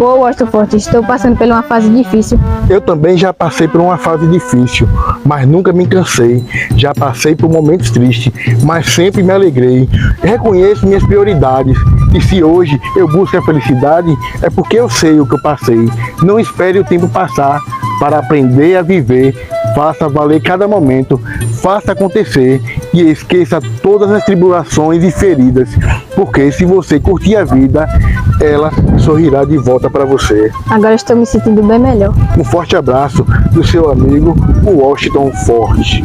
Pô, Washington Forte, estou passando por uma fase difícil. Eu também já passei por uma fase difícil, mas nunca me cansei. Já passei por momentos tristes, mas sempre me alegrei. Reconheço minhas prioridades. E se hoje eu busco a felicidade, é porque eu sei o que eu passei. Não espere o tempo passar para aprender a viver. Faça valer cada momento, faça acontecer e esqueça todas as tribulações e feridas, porque se você curtir a vida, ela sorrirá de volta para você. Agora estou me sentindo bem melhor. Um forte abraço do seu amigo Washington Forte.